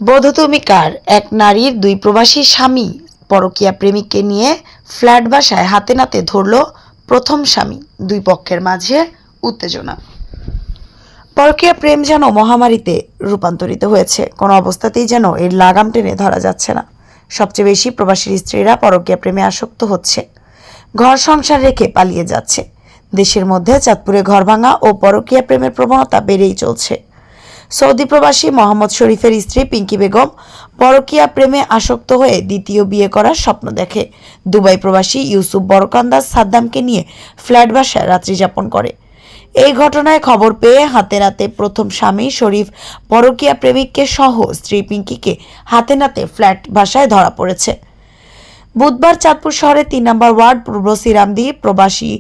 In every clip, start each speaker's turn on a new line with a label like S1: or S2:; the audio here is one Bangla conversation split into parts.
S1: বোধ তুমি কার? এক নারীর দুই প্রবাসী স্বামী পরকীয়া প্রেমিককে নিয়ে ফ্ল্যাট বাসায় হাতে নাতে ধরল প্রথম স্বামী। দুই পক্ষের মাঝে উত্তেজনা। পরকীয়া প্রেম যেন মহামারীতে রূপান্তরিত হয়েছে। কোনো অবস্থাতেই যেন এর লাগাম টেনে ধরা যাচ্ছে না। সবচেয়ে বেশি প্রবাসীর স্ত্রীরা পরকীয়া প্রেমে আসক্ত হচ্ছে, ঘর সংসার রেখে পালিয়ে যাচ্ছে। দেশের মধ্যে চাঁদপুরে ঘর ভাঙা ও পরকীয়া প্রেমের প্রবণতা বেড়েই চলছে। সৌদি প্রবাসী মোহাম্মদ শরীফের স্ত্রী পিঙ্কি বেগম পরকীয়া প্রেমে আসক্ত হয়ে দ্বিতীয় বিয়ে করার স্বপ্ন দেখে। দুবাই প্রবাসী ইউসুফ বরকান্দাজ সাদ্দামকে নিয়ে ফ্ল্যাট বাসায় রাত্রি যাপন করে। এই ঘটনায় খবর পেয়ে হাতে নাতে প্রথম স্বামী শরীফ পরকীয়া প্রেমিককে সহ স্ত্রী পিঙ্কিকে হাতে নাতে ফ্ল্যাট বাসায় ধরা পড়েছে। বুধবার চাঁদপুর শহরের ৩ নম্বর ওয়ার্ড পূর্ব সিরামদি প্রবাসী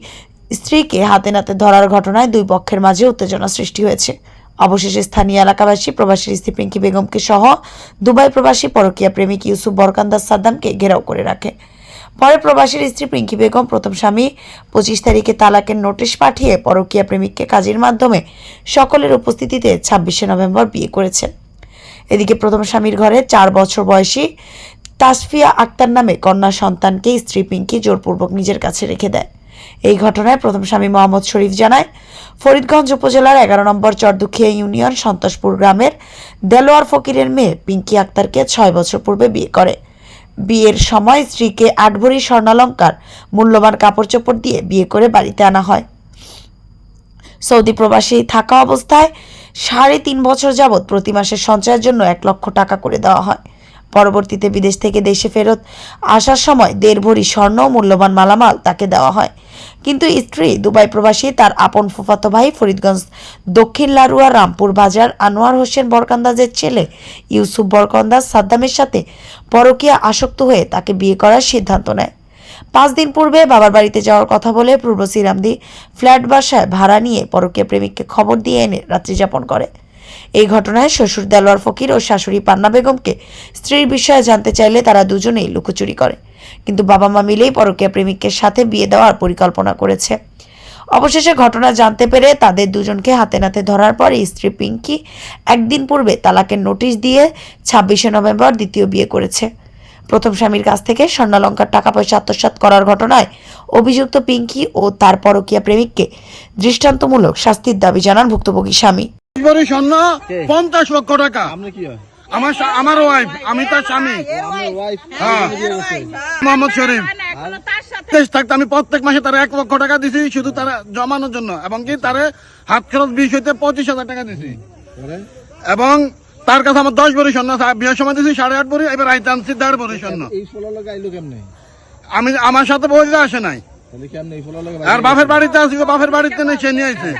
S1: স্ত্রীকে হাতে নাতে ধরার ঘটনায় দুই পক্ষের মাঝে উত্তেজনা সৃষ্টি হয়েছে। অবশেষে স্থানীয় এলাকাবাসী প্রবাসীর স্ত্রী পিঙ্কি বেগমকে সহ দুবাই প্রবাসী পরকীয়া প্রেমিক ইউসুফ বরকান্দাজ সাদ্দামকে ঘেরাও করে রাখে। পরে প্রবাসীর স্ত্রী পিঙ্কি বেগম প্রথম স্বামী ২৫ তারিখে তালাকের নোটিশ পাঠিয়ে পরকীয়া প্রেমিককে কাজের মাধ্যমে সকলের উপস্থিতিতে ২৬শে নভেম্বর বিয়ে করেছেন। এদিকে প্রথম স্বামীর ঘরে ৪ বছর বয়সী তাসফিয়া আক্তার নামে কন্যা সন্তানকে স্ত্রী পিঙ্কি জোরপূর্বক নিজের কাছে রেখে দেয়। এই ঘটনায় প্রথম স্বামী মোহাম্মদ শরীফ জানায়, ফরিদগঞ্জ উপজেলার ১১ নম্বর চরদুখিয়া ইউনিয়ন সন্তোষপুর গ্রামের দেলোয়ার ফকিরের মেয়ে পিঙ্কি আক্তারকে ৬ বছর পূর্বে বিয়ে করে। বিয়ের সময় স্ত্রীকে ৮ ভরি স্বর্ণালংকার মূল্যবান কাপড় চোপড় দিয়ে বিয়ে করে বাড়িতে আনা হয়। সৌদি প্রবাসী থাকা অবস্থায় ৩.৫ বছর যাবৎ প্রতি মাসের সঞ্চয়ের জন্য ১ লক্ষ টাকা করে দেওয়া হয়। পরবর্তীতে বিদেশ থেকে দেশে ফেরত আসার সময় ১.৫ ভরি স্বর্ণ ও মূল্যবান মালামাল তাকে দেওয়া হয়। কিন্তু স্ত্রী দুবাই প্রবাসী তার আপন ফুফাতো ভাই ফরিদগঞ্জ দক্ষিণ লারুয়া রামপুর বাজার আনোয়ার হোসেন বরকান্দাজের ছেলে ইউসুফ বরকান্দাজ সাদ্দামের সাথে পরকীয়া আসক্ত হয়ে তাকে বিয়ে করার সিদ্ধান্ত নেয়। ৫ দিন পূর্বে বাবার বাড়িতে যাওয়ার কথা বলে পূর্ব সিরামদি ফ্ল্যাট বাসায় ভাড়া নিয়ে পরকীয়া প্রেমিককে খবর দিয়ে এনে রাত্রি যাপন করে। এই ঘটনায় শ্বশুর দেলোয়ার ফকির ও শাশুড়ি পান্না বেগমকে স্ত্রীর বিষয়ে জানতে চাইলে তারা দুজনেই লুকোচুরি করে, কিন্তু বাবা মা মিলেই পরকীয়া প্রেমিকের সাথে বিয়ে দেওয়ার পরিকল্পনা করেছে। অবশেষে ঘটনা জানতে পেরে তাদের দুজনকে হাতে নাতে ধরার পর স্ত্রী পিঙ্কি একদিন পূর্বে তালাকের নোটিশ দিয়ে ২৬শে নভেম্বর দ্বিতীয় বিয়ে করেছে। প্রথম স্বামীর কাছ থেকে স্বর্ণালংকার টাকা পয়সা আত্মসাৎ করার ঘটনায় অভিযুক্ত পিঙ্কি ও তার পরকীয়া প্রেমিককে দৃষ্টান্তমূলক শাস্তির দাবি জানান ভুক্তভোগী স্বামী।
S2: 50 লক্ষ টাকা আমার ওয়াইফ, আমি তার স্বামী মোহাম্মদ শরীফ। থাকতে আমি প্রত্যেক মাসে তার ১ লক্ষ টাকা দিছি শুধু তার জমানোর জন্য, এবং কি তার হাত খরচ ২০ হইতে ২৫,০০০ টাকা দিছি, এবং তার কাছে আমার ১০ ভরি স্বর্ণ বিয়ের সময় দিছি ৮.৫ ভরি, এবার আইতে আনছি ১.৫ ভরি স্বর্ণ। আমি আমার সাথে বইতে আসে নাই, আর বাপের বাড়িতে আসি, বাপের বাড়িতে নেই, সে নিয়ে আসে।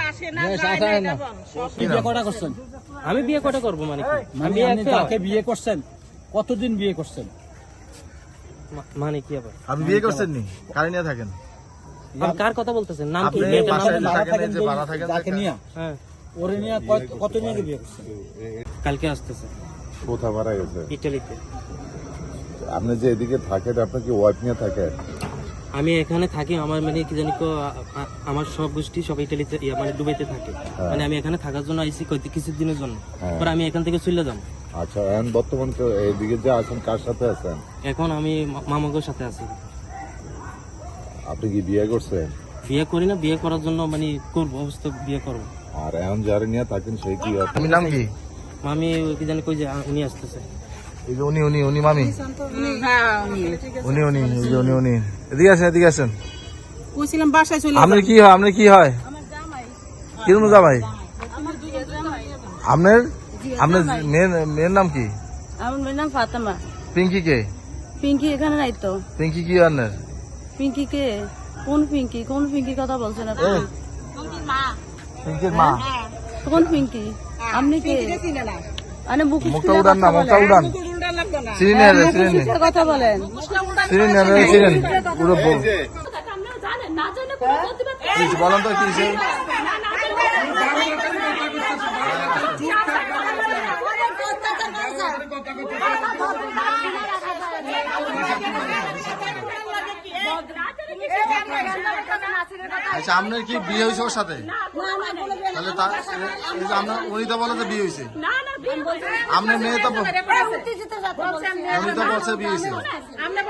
S3: আমি বিয়ে কটা করবো মানে কি? বিয়ে করছেন কতদিন বিয়ে করছেন মানে কি? আবার
S4: আপনি বিয়ে করছেন নি? কারে নিয়ে থাকেন?
S3: কার কথা বলতেছেন? নাম কি? হ্যাঁ, ওরে নিয়ে কত নিয়ে বিয়ে করছেন? কালকে আসতেছে।
S5: কোথা মারা গেছে?
S3: ইটালিতে।
S5: আপনি যে এদিকে থাকেন, আপনার কি ওয়াইফ নিয়ে থাকেন?
S3: আমি এখানে থাকি, আমার মানে কি জানি আমার সব গোষ্ঠী সব ইটালিতে মানে দুবাইতে থাকে। মানে আমি এখানে থাকার জন্য আইসি কিছু দিনের জন্য, পরে আমি এখান থেকে চলে যাবো।
S5: আচ্ছা, এখন বর্তমান এদিকে যে আছেন কার সাথে আছেন?
S3: এখন আমি মামাগোর সাথে আছি।
S5: আপনি কি বিয়ে করছেন?
S3: বিয়ে করি না, বিয়ে করার জন্য মানে করবো, অবস্থা বিয়ে করবো।
S5: আর এখন যারা নিয়ে থাকেন সেই কি?
S4: আমি নাম কি?
S3: মামি কি জানি কই যে উনি আসতেছে।
S4: এই যে উনি মামি, উনি এদিকে আসেন, এদিকে আসেন।
S6: কইছিলাম বাসায় চলে।
S4: আপনার কি হয়? আপনার কি হয়? কিরকম জামাই? আপনার মেয়ের নাম কি?
S6: আমার মেয়ের নাম ফাতেমা।
S4: পিঙ্কি কে?
S6: পিঙ্কি এখানে নাই তো।
S4: পিঙ্কি কি আপনার?
S6: পিঙ্কি কে? কোন পিঙ্কি? কোন পিঙ্কির কথা বলছেন আপনি?
S4: পিঙ্কির মা।
S6: কোন পিঙ্কি? আপনি কে? আরে
S4: মুখটা উড়ান না, মুখটা উড়ান। চিনি না,
S6: কথা বলেন।
S4: চিনি না, পুরো বলুন তো কি?
S7: আচ্ছা আপনার কি বিয়ে হয়েছে ওর সাথে? তাহলে এই যে আপনার উনি তো বলে যে বিয়ে হয়েছে, আপনার মেয়ে তো উনি তো বলছে বিয়ে হয়েছে। আপনি